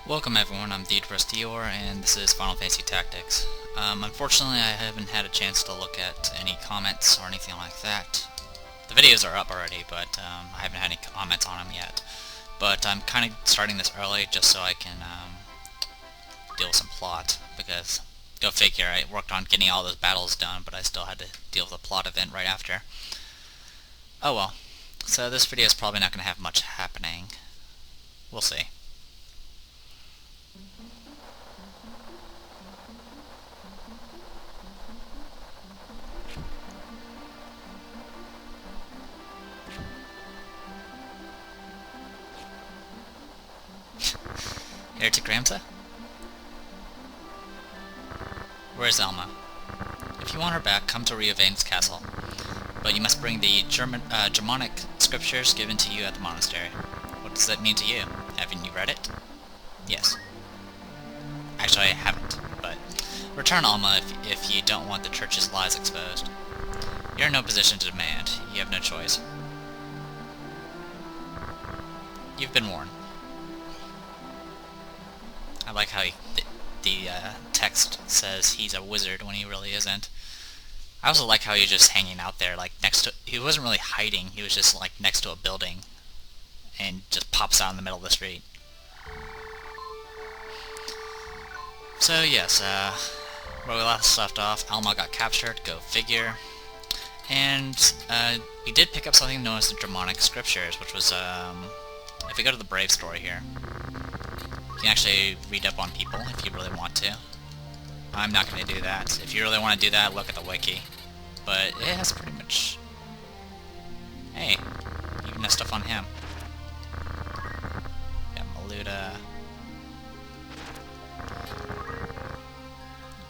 Welcome everyone, I'm Dior, and this is Final Fantasy Tactics. Unfortunately, I haven't had a chance to look at any comments or anything like that. The videos are up already, but I haven't had any comments on them yet. But I'm kind of starting this early just so I can deal with some plot, because go figure, I worked on getting all those battles done, but I still had to deal with a plot event right after. Oh well. So this video is probably not going to have much happening. We'll see. Here to Gramta? Where's Alma? If you want her back, come to Riovan's castle. But you must bring the Germanic scriptures given to you at the monastery. What does that mean to you? Haven't you read it? Yes. Actually, I haven't, but return Alma if you don't want the church's lies exposed. You're in no position to demand. You have no choice. You've been warned. I like how the text says he's a wizard when he really isn't. I also like how he was just hanging out there, like next to. He wasn't really hiding. He was just like next to a building, and just pops out in the middle of the street. So yes, where we last left off, Alma got captured. Go figure. And we did pick up something known as the Germanic scriptures, which was if we go to the Brave story here. You can actually read up on people if you really want to. I'm not going to do that. If you really want to do that, look at the wiki. But it has pretty much... Hey, even has stuff on him. Got Maluda.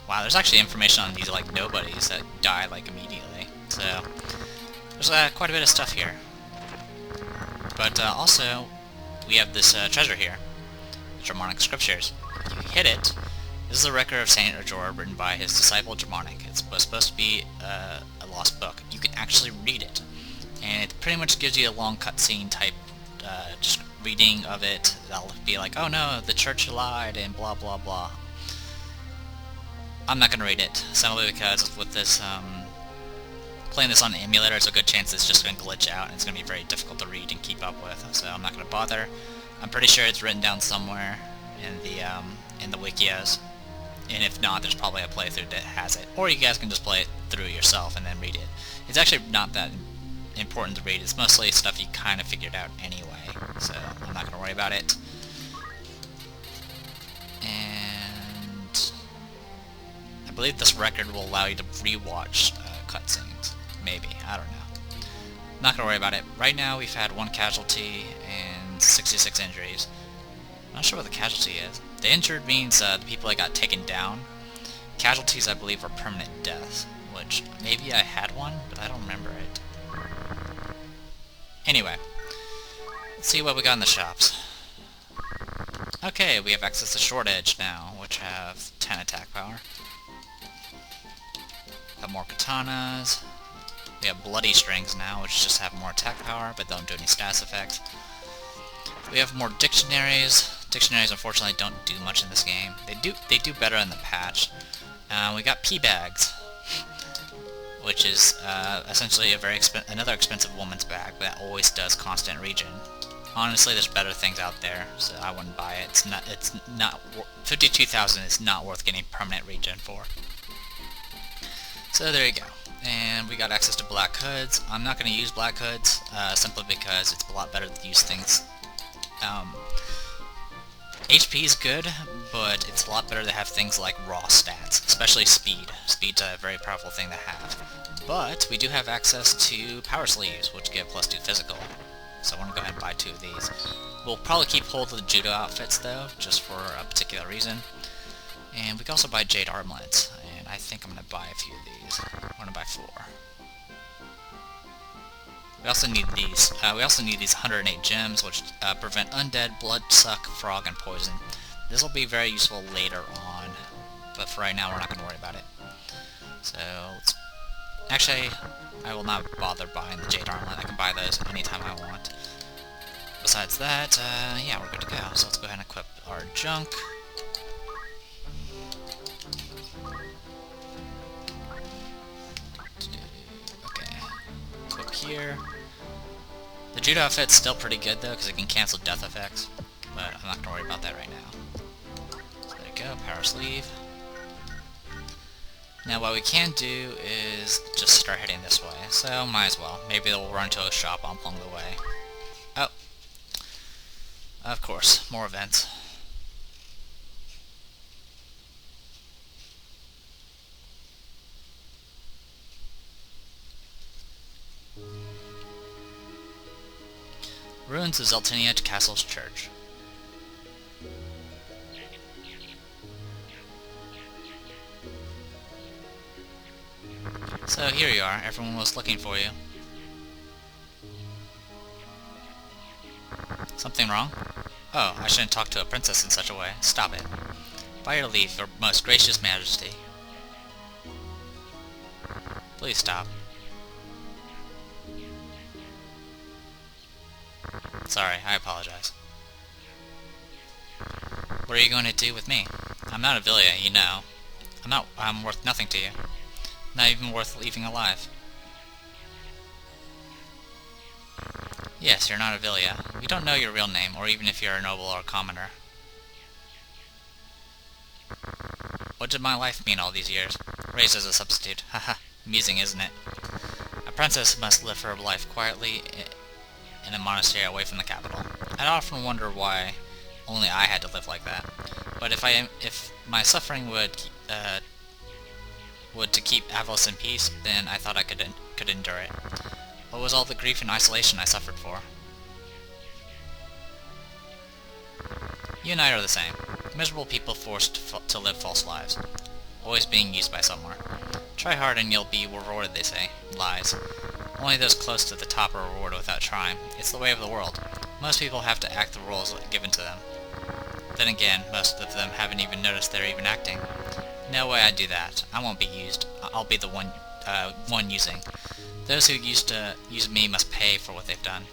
Wow, there's actually information on these like nobodies that die like immediately. So there's quite a bit of stuff here. But also, we have this treasure here. Germanic scriptures. If you hit it, this is a record of Saint Ajor written by his disciple Germanic. It's supposed to be a lost book. You can actually read it, and it pretty much gives you a long cutscene type just reading of it. That'll be like, oh no, the church lied, and blah blah blah. I'm not going to read it, simply because with this, playing this on the emulator, there's a good chance it's just going to glitch out, and it's going to be very difficult to read and keep up with, so I'm not going to bother. I'm pretty sure it's written down somewhere in the wikias, and if not, there's probably a playthrough that has it. Or you guys can just play it through yourself and then read it. It's actually not that important to read. It's mostly stuff you kind of figured out anyway, so I'm not going to worry about it. And I believe this record will allow you to rewatch cutscenes. Maybe. I don't know. I'm not going to worry about it. Right now, we've had 1 casualty and 66 injuries. I'm not sure what the casualty is. The injured means the people that got taken down. Casualties, I believe, are permanent deaths, which maybe I had one, but I don't remember it. Anyway, let's see what we got in the shops. Okay, we have access to Short Edge now, which have 10 attack power. Have more katanas. We have Bloody Strings now, which just have more attack power, but don't do any status effects. We have more dictionaries. Dictionaries, unfortunately, don't do much in this game. They do better in the patch. We got P-bags, which is essentially another expensive woman's bag, but that always does constant regen. Honestly, there's better things out there, so I wouldn't buy it. It's not 52,000 is not worth getting permanent regen for. So there you go. And we got access to black hoods. I'm not going to use black hoods, simply because it's a lot better to use things. HP is good, but it's a lot better to have things like raw stats, especially speed. Speed's a very powerful thing to have. But we do have access to power sleeves, which give +2 physical. So I want to go ahead and buy 2 of these. We'll probably keep hold of the judo outfits though, just for a particular reason. And we can also buy jade armlets, and I think I'm going to buy a few of these. I'm going to buy 4. We also need these. We also need these 108 gems, which prevent undead, bloodsuck, frog, and poison. This will be very useful later on, but for right now, we're not going to worry about it. So, actually, I will not bother buying the jade armlet. I can buy those anytime I want. besides that, yeah, we're good to go. So let's go ahead and equip our junk. Okay, equip here. The judo outfit's still pretty good though, because it can cancel death effects, but I'm not gonna worry about that right now. So there you go, power sleeve. Now what we can do is just start heading this way, so might as well. Maybe we'll run to a shop along the way. Oh, of course, more events. Ruins of Zeltinia Castle's Church. So here you are, everyone was looking for you. Something wrong? Oh, I shouldn't talk to a princess in such a way. Stop it. By your leave, your most gracious majesty. Please stop. Sorry, I apologize. What are you going to do with me? I'm not a Villia, you know. I'm worth nothing to you. Not even worth leaving alive. Yes, you're not a Villia. We don't know your real name, or even if you're a noble or a commoner. What did my life mean all these years? Raised as a substitute. Haha, amusing, isn't it? A princess must live her life quietly in a monastery away from the capital. I'd often wonder why only I had to live like that. But if my suffering would to keep Avalos in peace, then I thought I could endure it. What was all the grief and isolation I suffered for? You and I are the same. Miserable people forced to live false lives. Always being used by someone. Try hard and you'll be rewarded, they say. Lies. Only those close to the top are rewarded without trying. It's the way of the world. Most people have to act the roles given to them. Then again, most of them haven't even noticed they're even acting. No way I'd do that. I won't be used. I'll be the one using. Those who used to use me must pay for what they've done.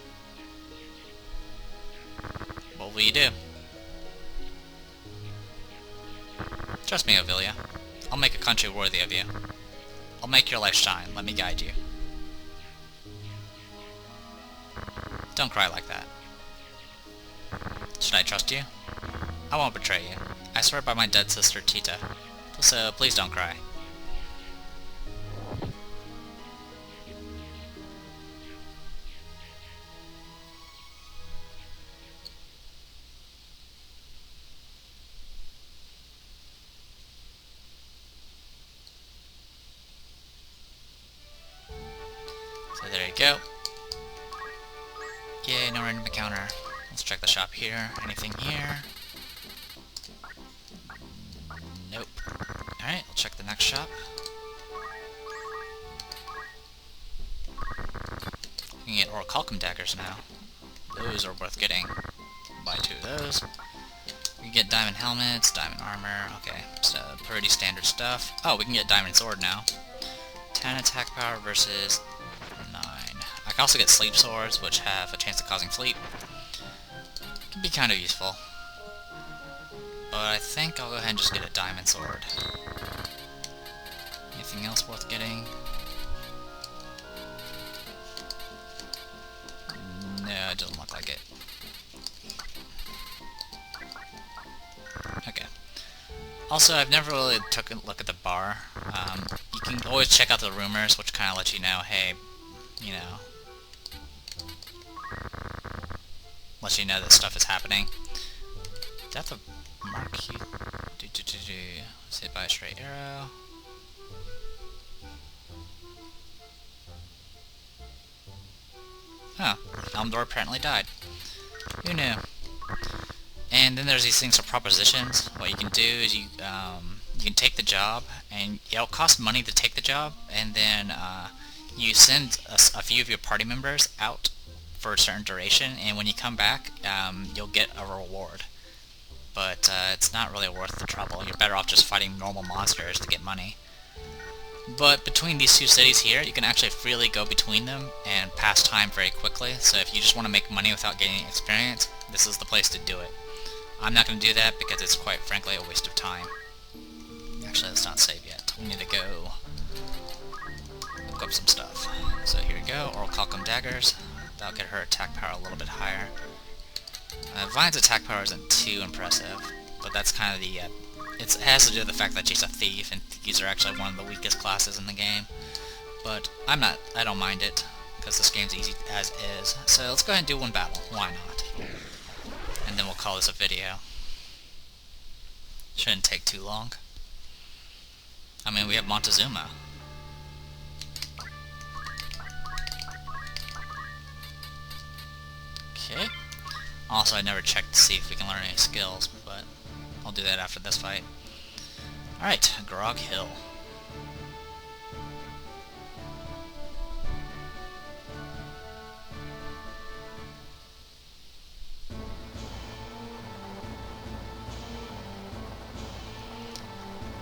What will you do? Trust me, Ovilia. I'll make a country worthy of you. I'll make your life shine. Let me guide you. Don't cry like that. Should I trust you? I won't betray you. I swear by my dead sister, Tita. So please don't cry. So there you go. Yay, no random encounter. Let's check the shop here. Anything here? Nope. Alright, we'll check the next shop. You can get orichalcum daggers now. Those are worth getting. Buy 2 of those. We can get diamond helmets, diamond armor. Okay, so pretty standard stuff. Oh, we can get diamond sword now. 10 attack power versus 9. I can also get sleep swords, which have a chance of causing sleep. Can be kind of useful. But I think I'll go ahead and just get a diamond sword. Anything else worth getting? No, it doesn't look like it. Okay. Also, I've never really took a look at the bar. You can always check out the rumors, which kind of let you know, hey, you know, let you know that stuff is happening. Death of Marquis. Let's hit by a straight arrow. Oh, Elmdor apparently died. Who knew? And then there's these things for propositions. What you can do is you can take the job, and it'll cost money to take the job, and then you send a few of your party members out for a certain duration, and when you come back, you'll get a reward. But it's not really worth the trouble. You're better off just fighting normal monsters to get money. But between these two cities here, you can actually freely go between them and pass time very quickly. So if you just want to make money without getting experience, this is the place to do it. I'm not going to do that because it's quite frankly a waste of time. Actually, let's not save yet. We need to go look up some stuff. So here we go, Oral Calcum Daggers. That'll get her attack power a little bit higher. Vine's attack power isn't too impressive, but that's kind of the... it has to do with the fact that she's a thief, and thieves are actually one of the weakest classes in the game. But I don't mind it, because this game's easy as is. So let's go ahead and do one battle. Why not? And then we'll call this a video. Shouldn't take too long. I mean, we have Montezuma. Okay. Also, I never checked to see if we can learn any skills, but I'll do that after this fight. Alright, Grog Hill.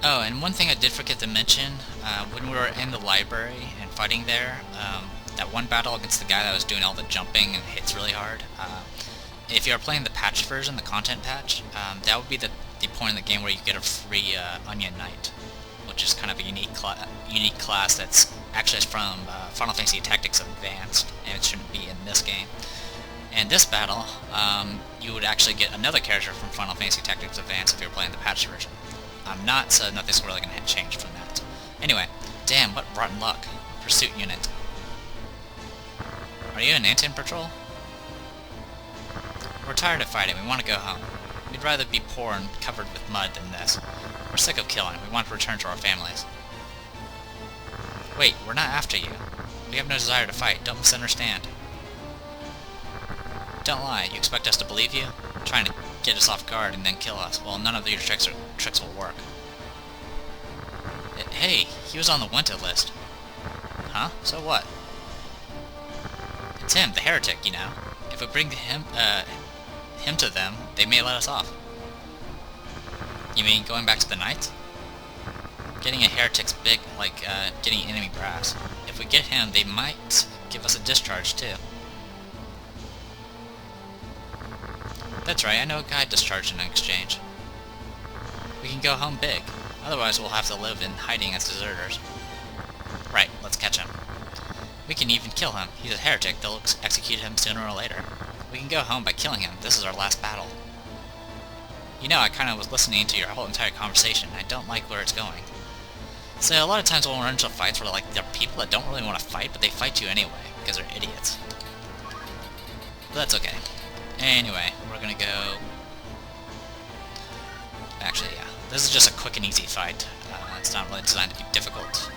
Oh, and one thing I did forget to mention, when we were in the library and fighting there, that one battle against the guy that was doing all the jumping and hits really hard, if you're playing the patch version, the content patch, that would be the point in the game where you get a free Onion Knight, which is kind of a unique class that's actually from Final Fantasy Tactics Advanced, and it shouldn't be in this game. And this battle, you would actually get another character from Final Fantasy Tactics Advanced if you're playing the patch version. I'm not, so nothing's really going to change from that. Anyway, damn, what rotten luck. Pursuit unit. Are you an Anton patrol? We're tired of fighting, we want to go home. We'd rather be poor and covered with mud than this. We're sick of killing, we want to return to our families. Wait, we're not after you. We have no desire to fight, don't misunderstand. Don't lie, you expect us to believe you? Trying to get us off guard and then kill us. Well, none of your tricks will work. Hey, he was on the wanted list. Huh? So what? It's him, the heretic, you know. If we bring him to them, they may let us off. You mean going back to the Knights? Getting a heretic's big, like getting enemy brass. If we get him, they might give us a discharge too. That's right, I know a guy discharged in exchange. We can go home big. Otherwise we'll have to live in hiding as deserters. Right, let's catch him. We can even kill him. He's a heretic. They'll execute him sooner or later. We can go home by killing him. This is our last battle. You know, I kind of was listening to your whole entire conversation. I don't like where it's going. So a lot of times when we run into fights where there are people that don't really want to fight, but they fight you anyway, because they're idiots. But that's okay. Anyway, we're gonna go... Actually, yeah. This is just a quick and easy fight. It's not really designed to be difficult.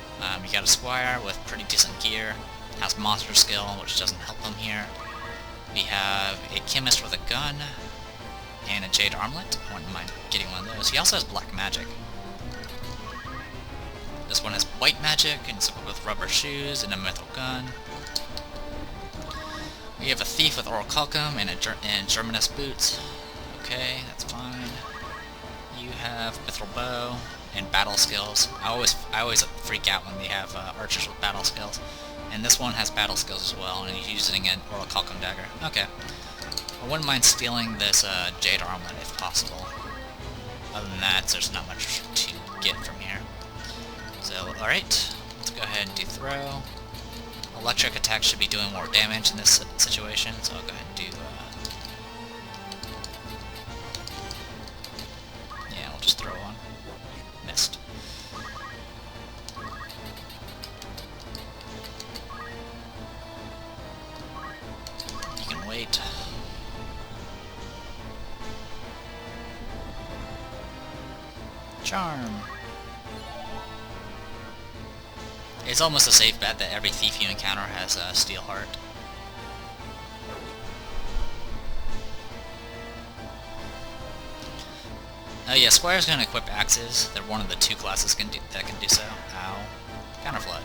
You got a squire with pretty decent gear. Has monster skill, which doesn't help him here. We have a chemist with a gun. And a jade armlet. I wouldn't mind getting one of those. He also has black magic. This one has white magic, and it's equipped with rubber shoes and a mithril gun. We have a thief with oral calcum and Germanus boots. Okay, that's fine. You have mithril bow and battle skills. I always freak out when they have archers with battle skills. And this one has battle skills as well, and he's using an oral calcum dagger. Okay. I wouldn't mind stealing this jade armlet if possible. Other than that, there's not much to get from here. So, alright. Let's go ahead and do throw. Electric attack should be doing more damage in this situation, so I'll go ahead and do... yeah, we'll just throw one. Missed. You can wait. Charm. It's almost a safe bet that every thief you encounter has a steel heart. Oh yeah, squires can equip axes. They're one of the two classes that can do so. Ow. Counterflood.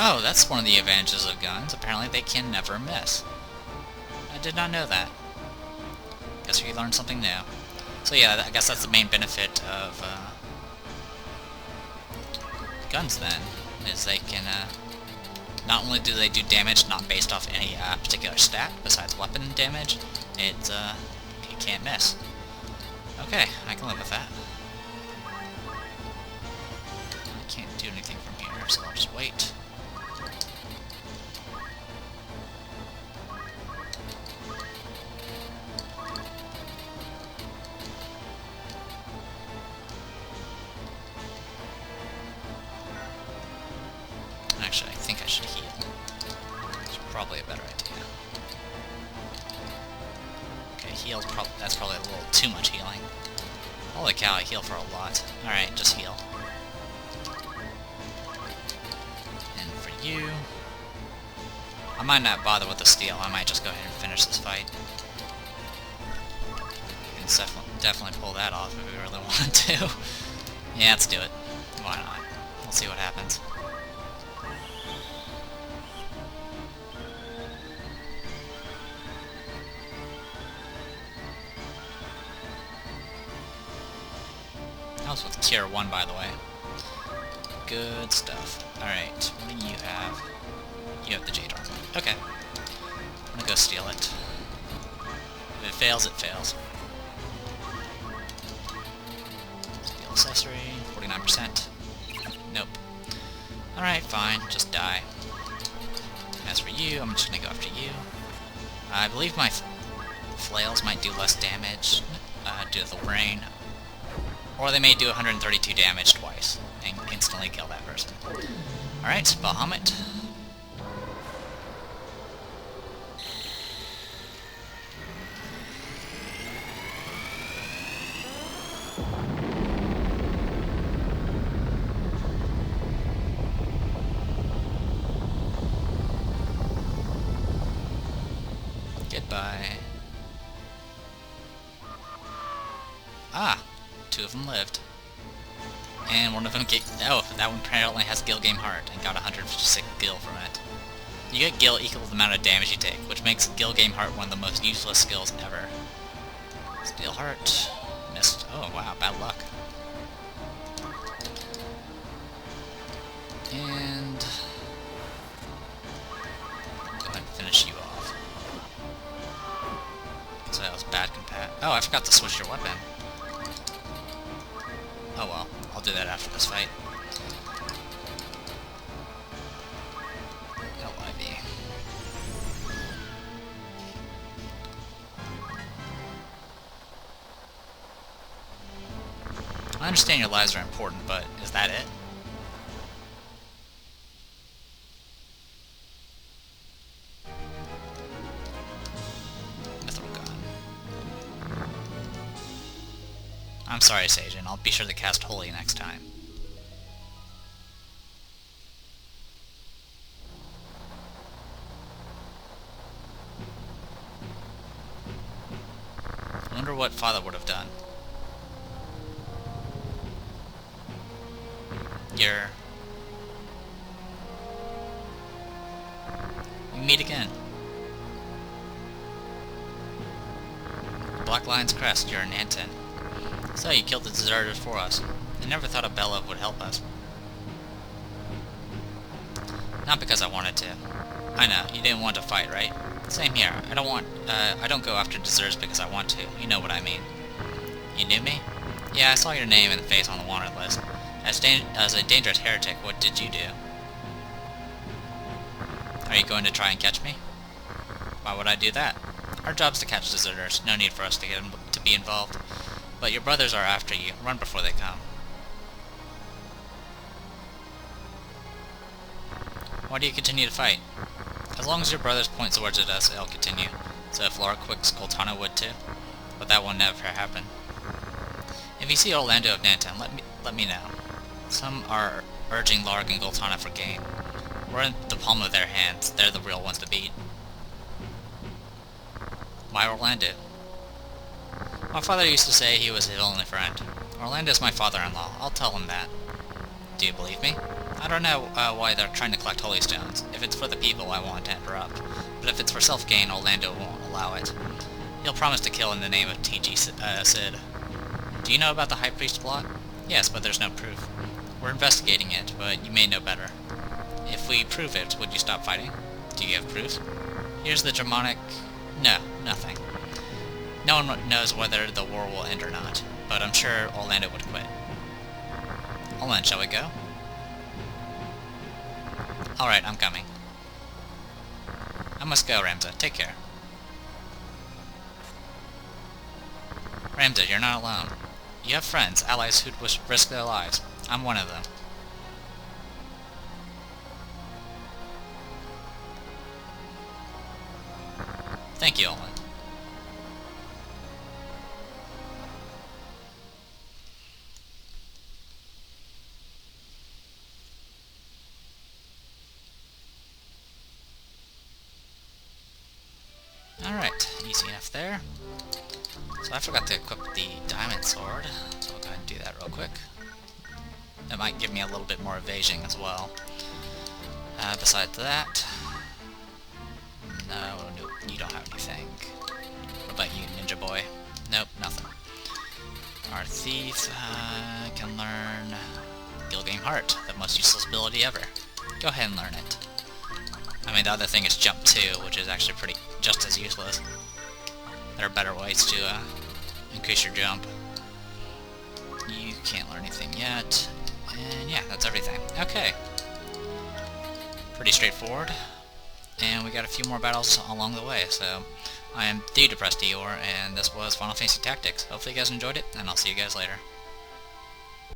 Oh, that's one of the advantages of guns. Apparently they can never miss. I did not know that. Guess we learned something new. So yeah, I guess that's the main benefit of guns then, is they can, not only do they do damage not based off any particular stat besides weapon damage, it can't miss. Okay, I can live with that. I can't do anything from here, so I'll just wait. Actually, I think I should heal. It's probably a better idea. Okay, heal's that's probably a little too much healing. Holy cow, I heal for a lot. Alright, just heal. And for you... I might not bother with the steal, I might just go ahead and finish this fight. We can definitely pull that off if we really want to. Yeah, let's do it. Why not? We'll see what happens. That was with Cure 1, by the way. Good stuff. Alright, what do you have? You have the Jade Armor. Okay. I'm gonna go steal it. If it fails, it fails. Steal accessory, 49%. Nope. Alright, fine, just die. As for you, I'm just gonna go after you. I believe my flails might do less damage due to the rain. Or they may do 132 damage twice, and instantly kill that person. Alright, Bahamut. Goodbye. Ah! Two of them lived. And one of them oh, that one apparently has Gil Game Heart and got 156 Gil from it. You get Gil equal to the amount of damage you take, which makes Gil Game Heart one of the most useless skills ever. Steel Heart. Missed. Oh wow, bad luck. And... go ahead and finish you off. So that was bad compat. Oh, I forgot to switch your weapon. Oh well, I'll do that after this fight. LIV. I understand your lives are important, but is that it? Mithril gun. I'm sorry, Sajin. I'll be sure to cast Holy next time. I wonder what Father would have done. We meet again. Black Lion's Crest, you're in Anton. So you killed the deserters for us. I never thought a Bellow would help us. Not because I wanted to. I know, you didn't want to fight, right? Same here. I don't go after deserters because I want to. You know what I mean. You knew me? Yeah, I saw your name and face on the wanted list. As a dangerous heretic, what did you do? Are you going to try and catch me? Why would I do that? Our job's to catch deserters. No need for us to be involved. But your brothers are after you. Run before they come. Why do you continue to fight? As long as your brothers point swords at us, it'll continue. So if Laura quicks, Goltana would too. But that will never happen. If you see Orlando of Nanton, let me know. Some are urging Larg and Goltana for gain. We're in the palm of their hands. They're the real ones to beat. Why Orlando? My father used to say he was his only friend. Orlando's my father-in-law. I'll tell him that. Do you believe me? I don't know why they're trying to collect holy stones. If it's for the people, I won't interrupt. But if it's for self-gain, Orlando won't allow it. He'll promise to kill in the name of TG Sid. Do you know about the High Priest plot? Yes, but there's no proof. We're investigating it, but you may know better. If we prove it, would you stop fighting? Do you have proof? Here's the dramatic... No, nothing. No one knows whether the war will end or not, but I'm sure Orlando would quit. Orlando, shall we go? Alright, I'm coming. I must go, Ramza. Take care. Ramza, you're not alone. You have friends, allies who'd risk their lives. I'm one of them. Thank you, Olin. Alright, easy enough there. So I forgot to equip the diamond sword, so I'll go ahead and do that real quick. That might give me a little bit more evasion as well. Besides that... No, you don't have anything. What about you, Ninja Boy? Nope, nothing. Our Thief can learn Gil Game Heart, the most useless ability ever. Go ahead and learn it. I mean, the other thing is Jump 2, which is actually just as useless. There are better ways to increase your jump. You can't learn anything yet. And yeah, that's everything. Okay. Pretty straightforward. And we got a few more battles along the way, so I am the Depressed Eeyore, and this was Final Fantasy Tactics. Hopefully you guys enjoyed it, and I'll see you guys later.